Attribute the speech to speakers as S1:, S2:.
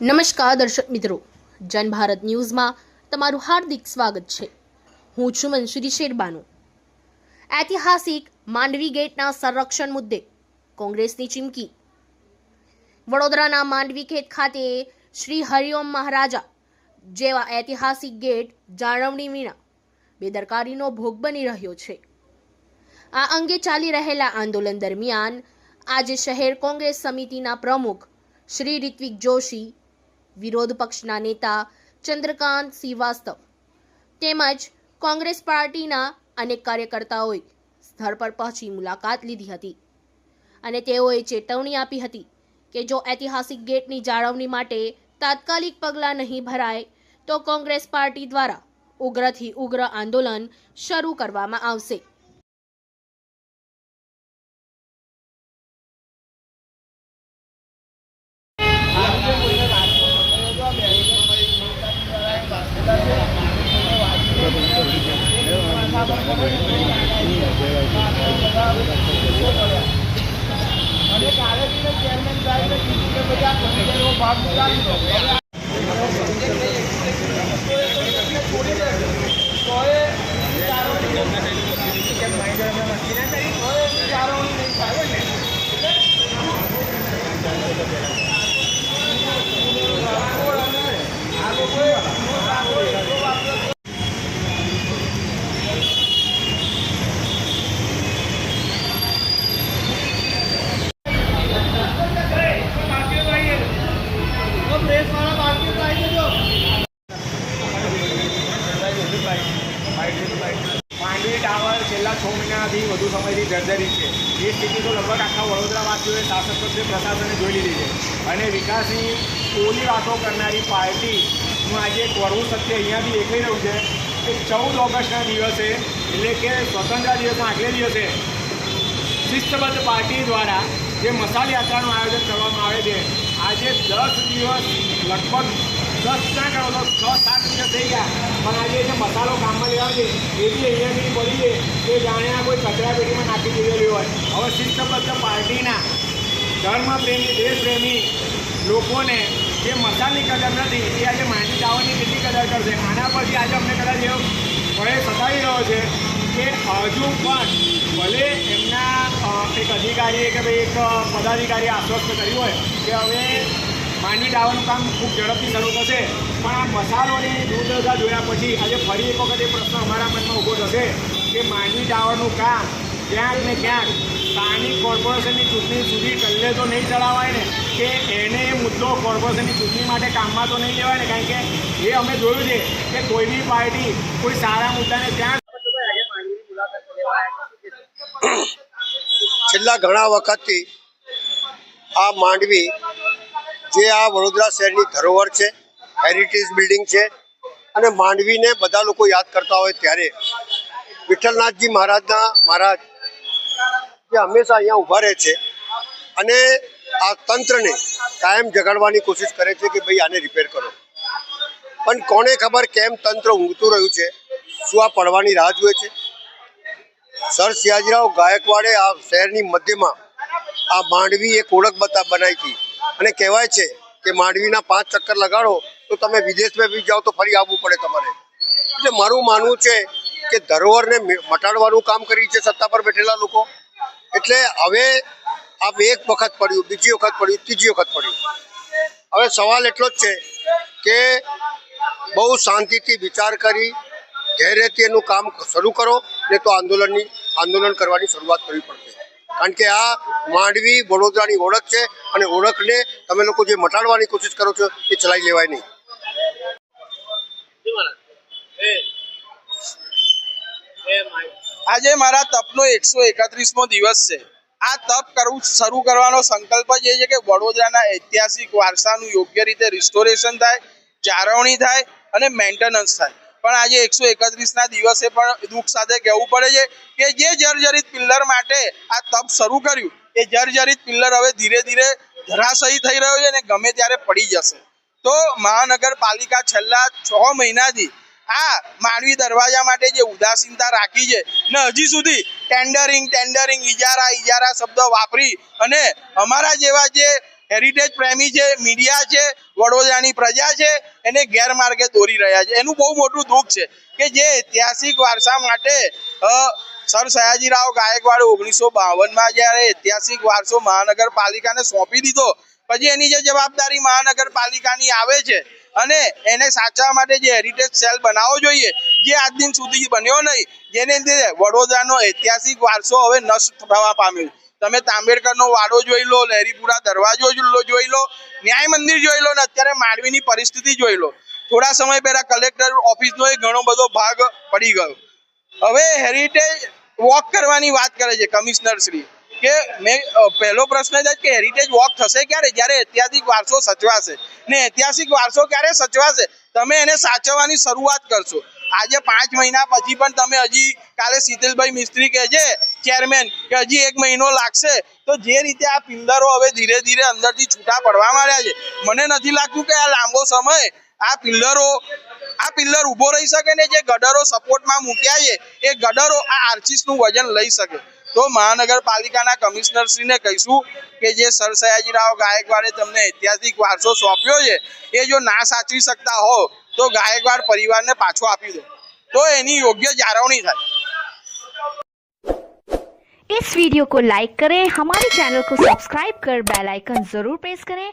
S1: નમસ્કાર દર્શક મિત્રો, જન ભારત ન્યૂઝમાં તમારું હાર્દિક સ્વાગત છે। હું છું મંસૂરી શેરબાનુ। ઐતિહાસિક માંડવી ગેટના સંરક્ષણ મુદ્દે કોંગ્રેસની ચીમકી। વડોદરાના માંડવી ગેટ ખાતે શ્રી હરિઓમ મહારાજા જેવા ઐતિહાસિક ગેટ જાળવણી વિના બેદરકારીનો ભોગ બની રહ્યો છે। આ અંગે ચાલી રહેલા આંદોલન દરમિયાન આજે શહેર કોંગ્રેસ સમિતિના પ્રમુખ શ્રી ઋત્વિક જોશી, વિરોધ પક્ષના નેતા ચંદ્રકાંત શ્રીવાસ્તવ તેમજ કોંગ્રેસ પાર્ટીના અનેક કાર્યકર્તાઓએ સ્થળ પર પહોંચી મુલાકાત લીધી હતી અને તેઓએ ચેતવણી આપી હતી કે જો ઐતિહાસિક ગેટની જાળવણી માટે તાત્કાલિક પગલાં નહીં ભરાય તો કોંગ્રેસ પાર્ટી દ્વારા ઉગ્રથી ઉગ્ર આંદોલન શરૂ કરવામાં આવશે।
S2: માંડવી ટાવર છેલ્લા 6 મહિનાથી વધુ સમયથી જર્જરિત છે। એ સ્થિતિ તો લગભગ આખા વડોદરાવાસીઓએ શાસક પ્રશાસને જોઈ લીધી છે અને વિકાસની ઓલી વાતો કરનારી પાર્ટીનું આજે એક વળવું સત્ય અહીંયાથી દેખાઈ રહ્યું છે કે 14 ઓગસ્ટના દિવસે એટલે કે સ્વતંત્રતા દિવસના આગલે દિવસે શિસ્તબદ્ધ પાર્ટી દ્વારા જે મસાલ યાત્રાનું આયોજન કરવામાં આવે છે, આજે 10 દિવસ લગભગ 10 ના કરો તો 6-7 દિવસ થઈ ગયા, પણ આજે જે મસાલો કામમાં લેવા છે એ બી અહીંયાથી પડી છે કે જાણે આ કોઈ કચરા પેટીમાં નાખી દીધેલી હોય। હવે શિસ્તબદ્ધ પાર્ટીના ધર્મપ્રેમી દેશપ્રેમી લોકોને જે મસાલની કદર નથી એ આજે માંડવી ટાવરની કેટલી કદર કરશે। આના પછી આજે અમને કદાચ એવો ભય સતાવી રહ્યો છે કે હજુ પણ ભલે એમના એક અધિકારીએ કે ભાઈ એક પદાધિકારીએ આશ્વસ્ત કર્યું હોય કે હવે માંડવી ટાવરનું કામ ખૂબ ઝડપથી શરૂ થશે, પણ આ મસાલોની દૂરદર્શા જોયા પછી આજે ફરી એક વખત એ પ્રશ્ન અમારા મનમાં ઊભો થશે કે માંડવી ટાવરનું કામ ક્યાંક ને ક્યાંક સ્થાનિક કોર્પોરેશનની ચૂંટણી સુધી ટલ્લે તો નહીં ચડાવાય ને, કે એને એ મુદ્દો કોર્પોરેશનની ચૂંટણી માટે કામમાં તો નહીં લેવાય ને, કારણ કે એ અમે જોયું છે કે કોઈ બી પાર્ટી કોઈ સારા મુદ્દાને ત્યાં
S3: છેલ્લા ઘણા વખતથી આ માંડવી જે આ વડોદરા શહેરની ધરોહર છે, હેરિટેજ બિલ્ડિંગ છે અને માંડવીને બધા લોકો યાદ કરતા હોય ત્યારે વિઠ્ઠલનાથજી મહારાજ જે હંમેશા અહીંયા ઊભા રહે છે અને આ તંત્રને કાયમ જગાડવાની કોશિશ કરે છે કે ભાઈ આને રિપેર કરો, પણ કોને ખબર કેમ તંત્ર ઊંઘતું રહ્યું છે, શું આ પડવાની રાહ જુએ છે। સર સિયાજીરાવ ગાયકવાડે આ શહેરની મધ્યમાં આ માંડવી એક ઓળખ બનાવી હતી અને કહેવાય છે કે માંડવીના 5 ચક્કર લગાડો તો તમે વિદેશમાં બી જાઓ તો ફરી આવવું પડે તમારે। એટલે મારું માનવું છે કે ધરોહરને મટાડવાનું કામ કરી છે સત્તા પર બેઠેલા લોકો। એટલે હવે આ એક વખત પડ્યું, બીજી વખત પડ્યું, ત્રીજી વખત પડ્યું। હવે સવાલ એટલો જ છે કે બહુ શાંતિથી વિચાર કરી ધૈર્યથી એનું કામ શરૂ કરો, ને તો આંદોલન કરવાની શરૂઆત કરવી પડશે, કારણ કે આ માંડવી વડોદરાની ઓળખ છે અને ઓળખને તમે લોકો જે મટાડવાની કોશિશ કરો છો એ ચલાવી લેવાય નહીં।
S4: આજે મારા તપનો 131મો દિવસ છે। આ તપ શરૂ કરવાનો સંકલ્પ જ એ છે કે વડોદરાના ઐતિહાસિક વારસાનું યોગ્ય રીતે રિસ્ટોરેશન થાય, જાળવણી થાય અને મેન્ટેનન્સ થાય। પણ આજે 131ના દિવસે પણ દુઃખ સાથે કહેવું પડે છે કે જે જર્જરિત પિલ્લર માટે આ તપ શરૂ કર્યું એ જર્જરિત પિલ્લર હવે ધીરે ધીરે ધરાશયી થઈ રહ્યો છે અને ગમે ત્યારે પડી જશે। તો મહાનગરપાલિકા છેલ્લા 6 મહિનાથી આ માંડવી દરવાજા માટે જે ઉદાસીનતા રાખી છે ને હજી સુધી ટેન્ડરિંગ ઇજારા શબ્દ વાપરી અને અમારા જેવા જે હેરિટેજ પ્રેમી છે, મીડિયા છે, વડોદરાની પ્રજા છે એને ગેરમાર્ગે દોરી રહ્યા છે. એનું બહુ મોટું દુઃખ છે કે જે ઐતિહાસિક વારસા માટે સર સયાજીરાવ ગાયકવાડ 1952માં જ્યારે ઐતિહાસિક વારસો મહાનગરપાલિકાને સોંપી દીધો, પછી એની જે જવાબદારી મહાનગરપાલિકાની આવે છે અને એને સાચવવા માટે જે હેરિટેજ સેલ બનાવવો જોઈએ, જે આજ દિન સુધી બન્યો નહીં, જેને લીધે વડોદરાનો ઐતિહાસિક વારસો હવે નષ્ટ થવા પામ્યો. તમે તાંબેડકરનો વાડો જોઈ લો, લહેરીપુરા દરવાજો જોઈ લો, ન્યાય મંદિર જોઈ લો ને અત્યારે માંડવીની પરિસ્થિતિ જોઈ લો. થોડા સમય પહેલા કલેક્ટર ઓફિસનો ઘણો બધો ભાગ પડી ગયો. હવે હેરિટેજ વોક કરવાની વાત કરે છે કમિશનર શ્રી, કે મેં પહેલો પ્રશ્ન છે કે હેરિટેજ વોક થશે ક્યારે? જ્યારે ઐતિહાસિક વારસો સચવાશે. ને ઐતિહાસિક વારસો ક્યારે સચવાશે? તમે એને સાચવવાની શરૂઆત કરશો. આજે 5 મહિના પછી પણ તમે હજી, કાલે શીતલભાઈ મિસ્ત્રી કહે છે ચેરમેન કે હજી 1 મહિનો લાગશે. તો જે રીતે આ પિલ્લરો હવે ધીરે ધીરે અંદરથી છૂટા પડવા માંડ્યા છે, મને નથી લાગતું કે આ લાંબો સમય આ પિલ્લર ઊભો રહી શકે ને જે ગડરો સપોર્ટમાં મૂક્યા છે એ ગડરો આ આર્ચીસનું વજન લઈ શકે. તો મહાનગરપાલિકાના કમિશનરશ્રીને કહીશું કે જે સર સયાજીરાવ ગાયકવાડે તમને ઐતિહાસિક વારસો સોંપ્યો છે એ જો ના સાચવી શકતા હો તો ગાયકવાડ પરિવારને પાછો આપી દો, તો એની યોગ્ય જાળવણી થાય.
S5: इस वीडियो को लाइक करें, हमारे चैनल को सब्सक्राइब कर बेल आइकन जरूर प्रेस करें